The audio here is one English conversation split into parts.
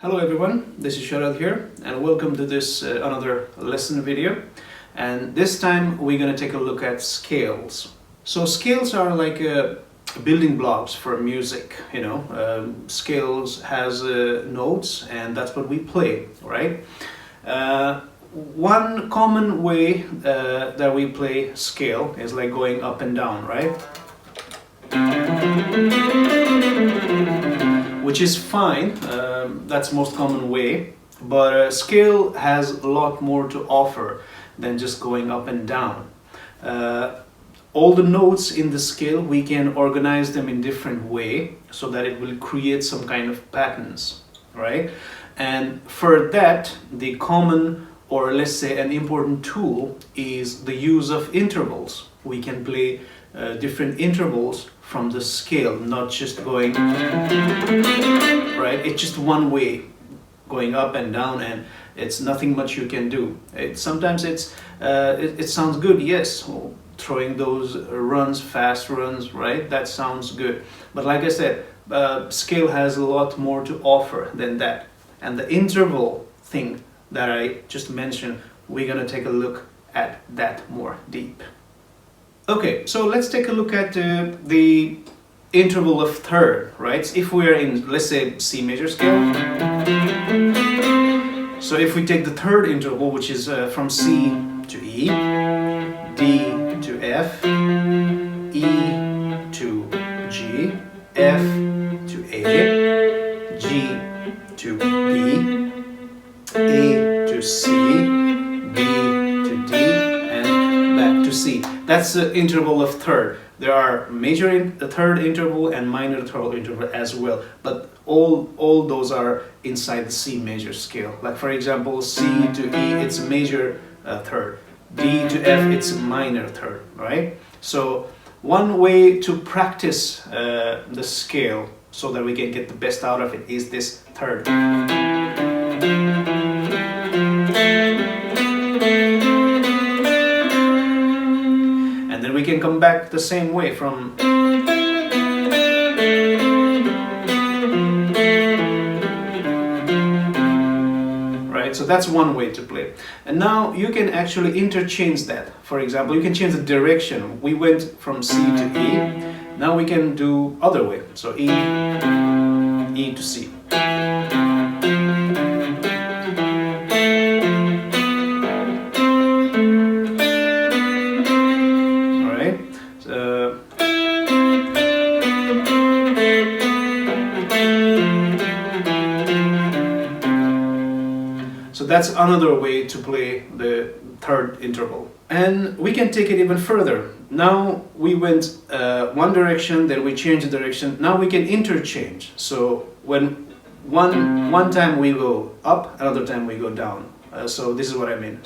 Hello everyone, this is Sharad here and welcome to this another lesson video, and this time we're going to take a look at scales. So scales are like building blocks for music, scales has notes and that's what we play, right? One common way that we play scale is like going up and down, right? Which is fine, that's most common way, but scale has a lot more to offer than just going up and down. All the notes in the scale, we can organize them in different way so that it will create some kind of patterns, right? And for that, the common, or let's say an important tool, is the use of intervals. We can play different intervals from the scale, not just going right. It's just one way, going up and down, and it's nothing much you can do. Sometimes it sounds good, yes, throwing those runs, fast runs, right? That sounds good. But like I said, scale has a lot more to offer than that. And the interval thing that I just mentioned, we're gonna take a look at that more deep. Okay, so let's take a look at the interval of third, right? If we are in, let's say, C major scale. So if we take the third interval, which is from C to E, D to F, E to G, F to A, G to B, A to C, B to D, and back to C. That's the interval of third. There are major third interval and minor third interval as well, but all those are inside the C major scale. Like for example, C to E, it's a major third. D to F, it's a minor third, right? So one way to practice the scale so that we can get the best out of it is this third. And then we can come back the same way from right. So that's one way to play. And now you can actually interchange that. For example, you can change the direction. We went from C to E. Now we can do other way. So E to C. So that's another way to play the third interval. And we can take it even further. Now we went one direction, then we changed the direction. Now we can interchange. So when one time we go up, another time we go down. So this is what I mean.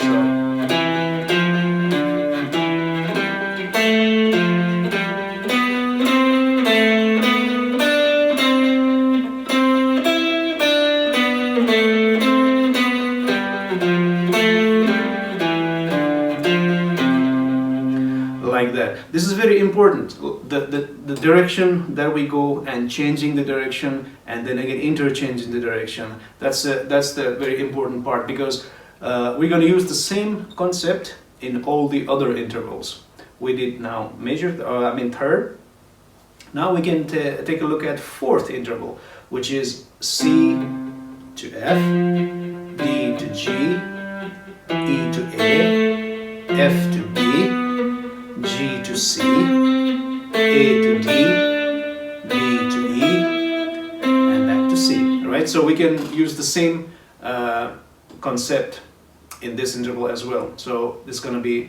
Like that. This is very important. The direction that we go and changing the direction and then again interchanging the direction. That's the very important part, because we're going to use the same concept in all the other intervals. We did now third. Now we can take a look at fourth interval, which is C to F, D to G, E to A, F to B, G to C, A to D, B to E, and back to C. Right? So we can use the same concept in this interval as well. So this is going to be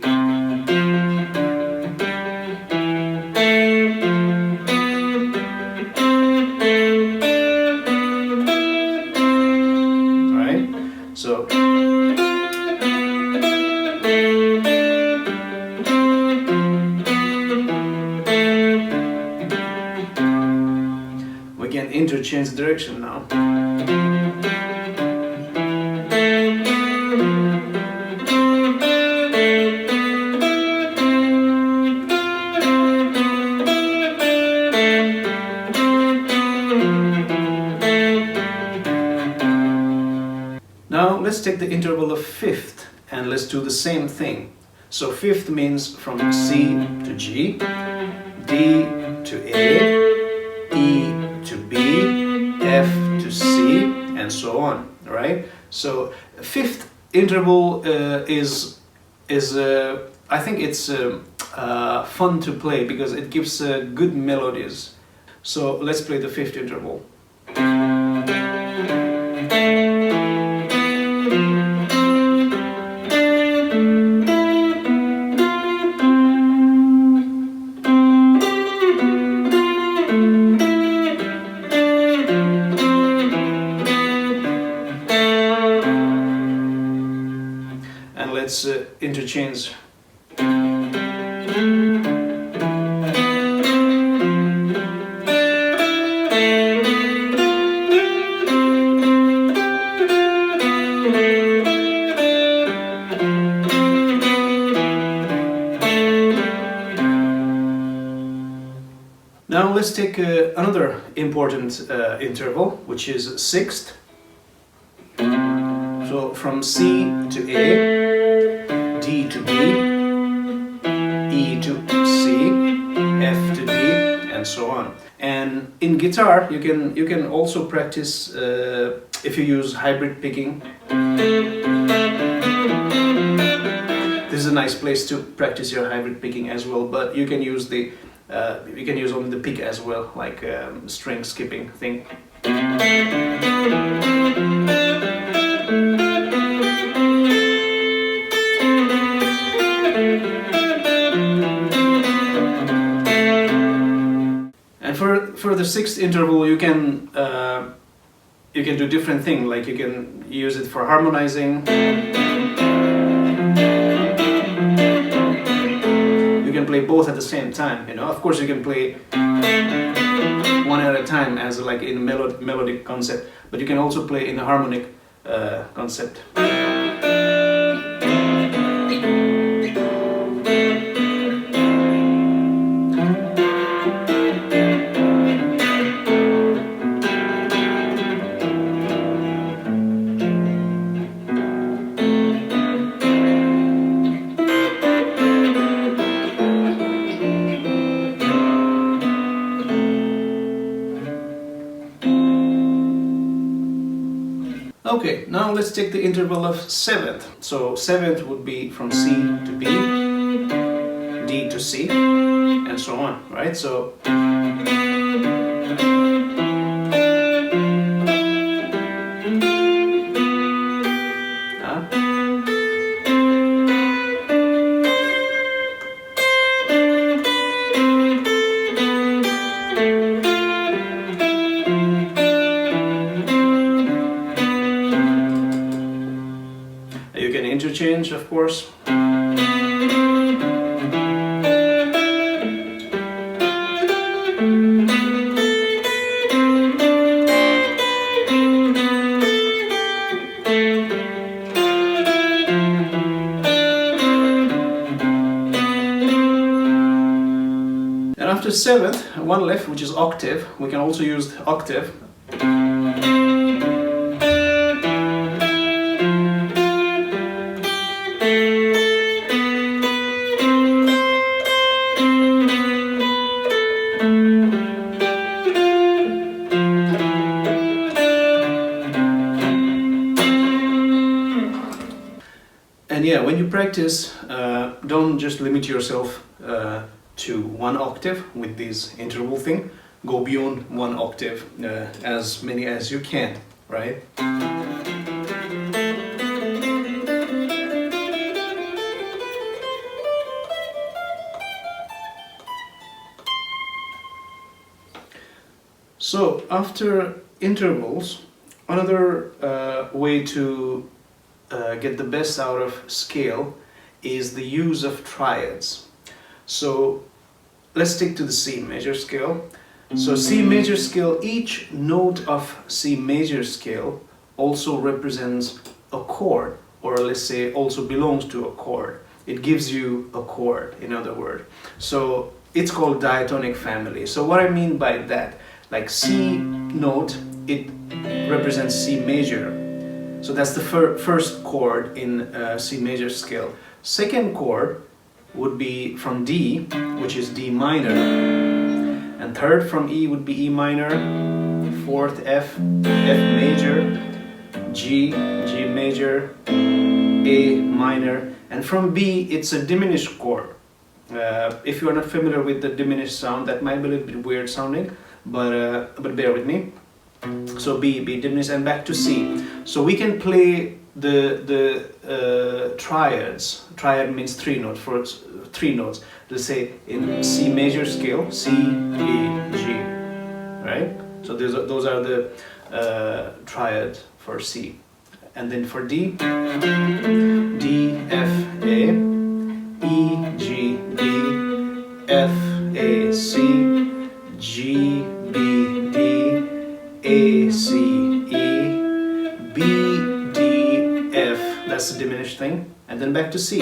right. So we can interchange direction now. Now let's take the interval of fifth and let's do the same thing. So fifth means from C to G, D to A, E to B, F to C, and so on, right? So fifth interval is I think it's fun to play because it gives good melodies. So let's play the fifth interval. And let's interchange. Now let's take another important interval, which is sixth. So from C to A, D to B, E to C, F to D, and so on. And in guitar, you can also practice if you use hybrid picking. This is a nice place to practice your hybrid picking as well, but you can use the you can use only the pick as well, like string skipping thing. And for the sixth interval, you can do different things. Like you can use it for harmonizing. You can play both at the same time, you know. Of course, you can play one at a time as like in melodic concept, but you can also play in a harmonic concept. Okay, now let's take the interval of seventh. So seventh would be from C to B, D to C, and so on, right? So you can interchange, of course. And after seventh, one left, which is octave. We can also use the octave. And yeah, when you practice, don't just limit yourself to one octave with this interval thing. Go beyond one octave, as many as you can, right? So after intervals, another way to get the best out of scale is the use of triads. So let's stick to the C major scale. So C major scale, each note of C major scale also represents a chord, or let's say also belongs to a chord. It gives you a chord, in other words. So it's called diatonic family. So what I mean by that, like C note, it represents C major. So that's the first chord in C major scale. Second chord would be from D, which is D minor, and third from E would be E minor, fourth F, F major, G, G major, A minor, and from B it's a diminished chord. If you are not familiar with the diminished sound, that might be a little bit weird sounding, but bear with me. So B diminished, and back to C. So we can play the triads. Triad means three notes. For three notes, let's say in C major scale, C, E, G, right? So those are the triad for C. And then for D, D, F, A, E, G, B, F, A, C, G, B, D, A, C, E, B, D, F. That's the diminished thing. And then back to C.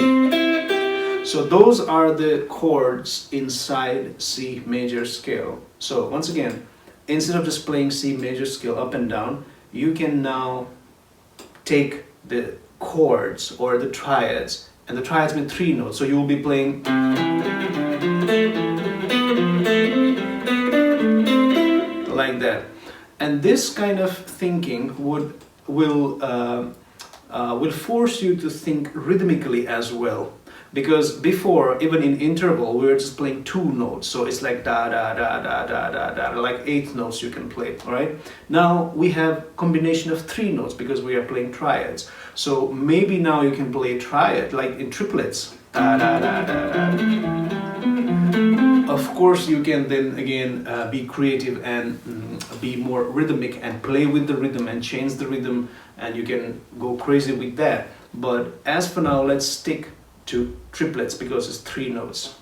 So those are the chords inside C major scale. So once again, instead of just playing C major scale up and down, you can now take the chords or the triads, and the triads mean three notes. So you will be playing like that. And this kind of thinking will force you to think rhythmically as well. Because before, even in interval, we were just playing two notes. So it's like da da da da da da da, like 8 notes you can play, all right? Now we have combination of 3 notes because we are playing triads. So maybe now you can play triad, like in triplets. Da da da da da. Of course, you can then again be creative and be more rhythmic and play with the rhythm and change the rhythm, and you can go crazy with that. But as for now, let's stick to triplets because it's 3 notes.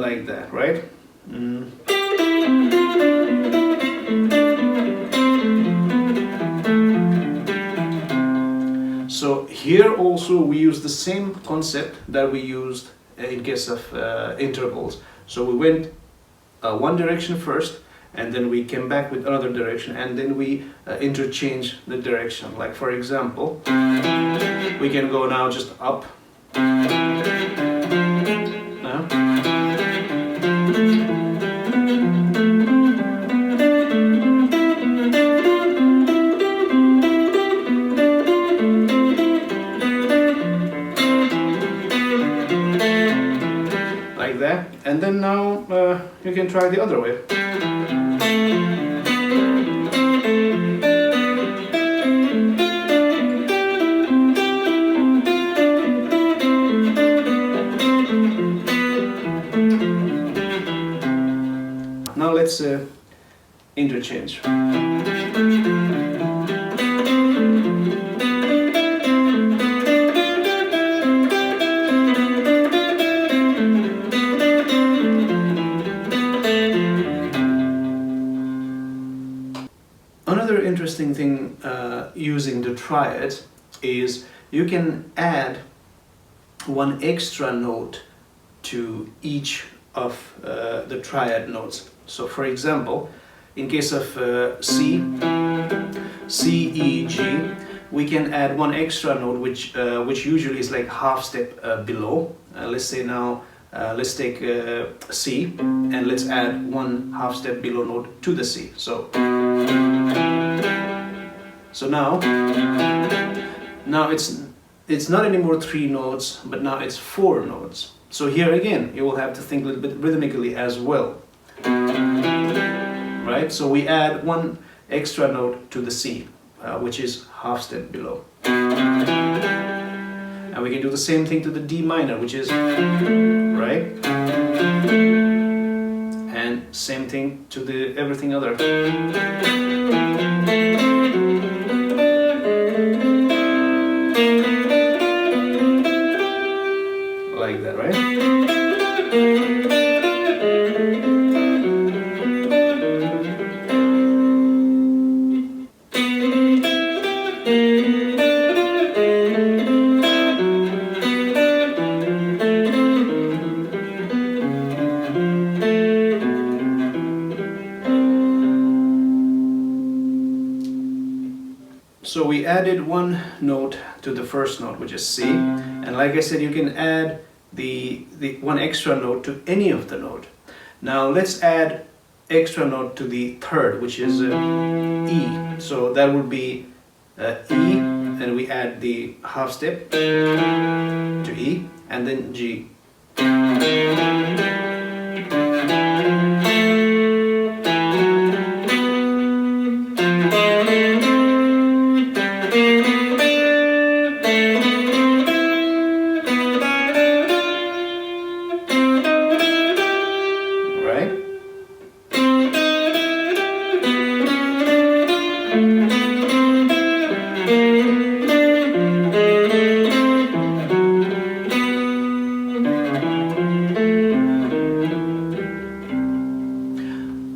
Like that, right? So here also we use the same concept that we used in case of intervals. So we went one direction first, and then we came back with another direction, and then we interchange the direction. Like for example, we can go now just up. Like that, and then now you can try the other way. Now let's interchange. Another interesting thing using the triad is you can add one extra note to each of the triad notes. So for example, in case of C, C, E, G, we can add one extra note which usually is like half step below. Let's say now, let's take C and let's add one half step below note to the C. So now it's not anymore 3 notes, but now it's 4 notes. So here again, you will have to think a little bit rhythmically as well. Right? So we add one extra note to the C, which is half step below. And we can do the same thing to the D minor, which is, right? And same thing to the everything other. Like that, right? so we added one note to the first note, which is C, and like I said, you can add the one extra note to any of the note. Now let's add extra note to the third, which is E. So that would be E, and we add the half step to E, and then G.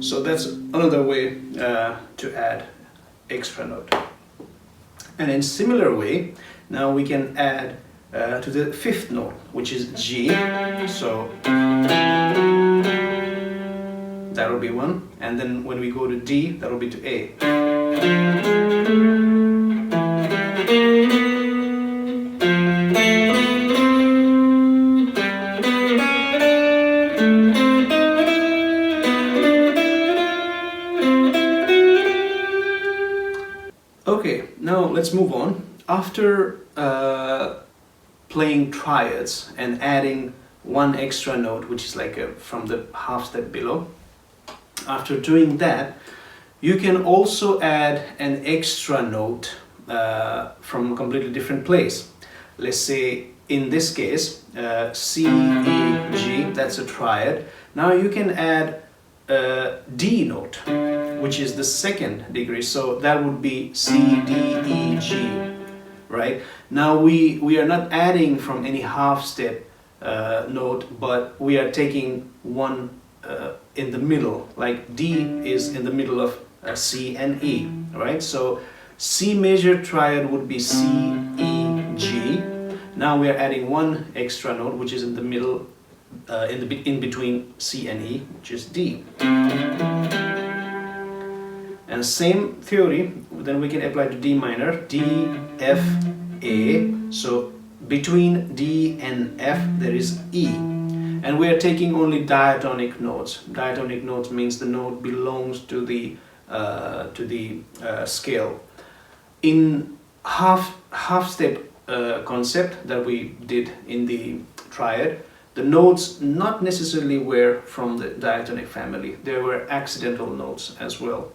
So that's another way to add extra note. And in similar way, now we can add to the fifth note, which is G. So that will be one. And then when we go to D, that will be to A. Okay, now let's move on. After playing triads and adding one extra note, which is like from the half step below, after doing that, you can also add an extra note from a completely different place. Let's say in this case, C, E, G, that's a triad. Now you can add a D note, which is the second degree, so that would be C, D, E, G, right? Now we are not adding from any half step note, but we are taking one in the middle, like D is in the middle of C and E, right? So C major triad would be C, E, G. Now we are adding one extra note, which is in the middle, in between C and E, which is D. And same theory, then we can apply to D minor, D, F, A. So between D and F there is E. And we are taking only diatonic notes. Diatonic notes means the note belongs to the scale. In half step concept that we did in the triad, the notes not necessarily were from the diatonic family. There were accidental notes as well.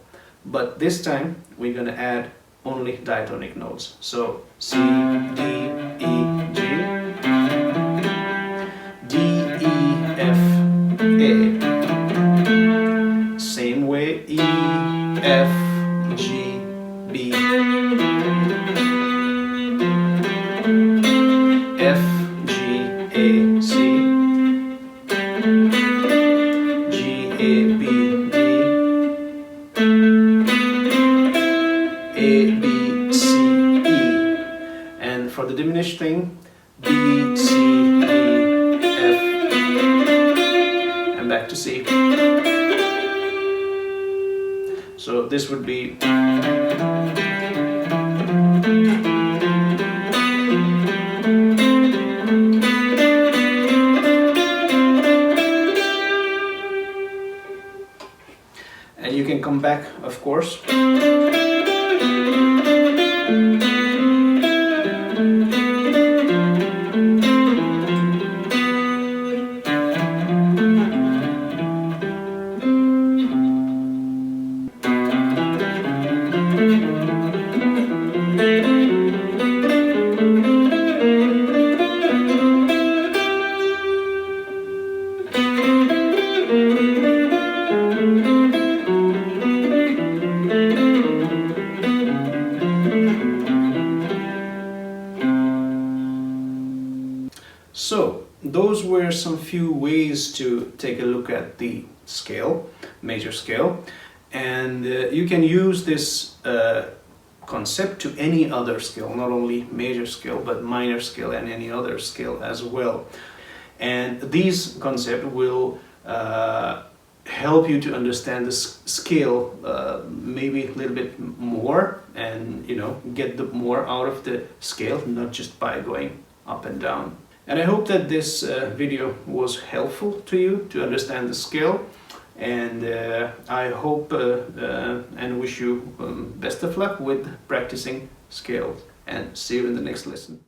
But this time we're going to add only diatonic notes. So C, D, E, G, D, E, F, A. Same way, E, F, G, B, F, G, A, C, G, A, B, D, A, B, C, E. And for the diminished thing, B, C, E, F, and back to C. So this would be and you can come back, of course. So those were some few ways to take a look at the scale, major scale, and you can use this concept to any other scale, not only major scale but minor scale and any other scale as well. And these concepts will help you to understand the scale maybe a little bit more, and get the more out of the scale, not just by going up and down. And I hope that this video was helpful to you to understand the scale, and I hope and wish you best of luck with practicing scales, and see you in the next lesson.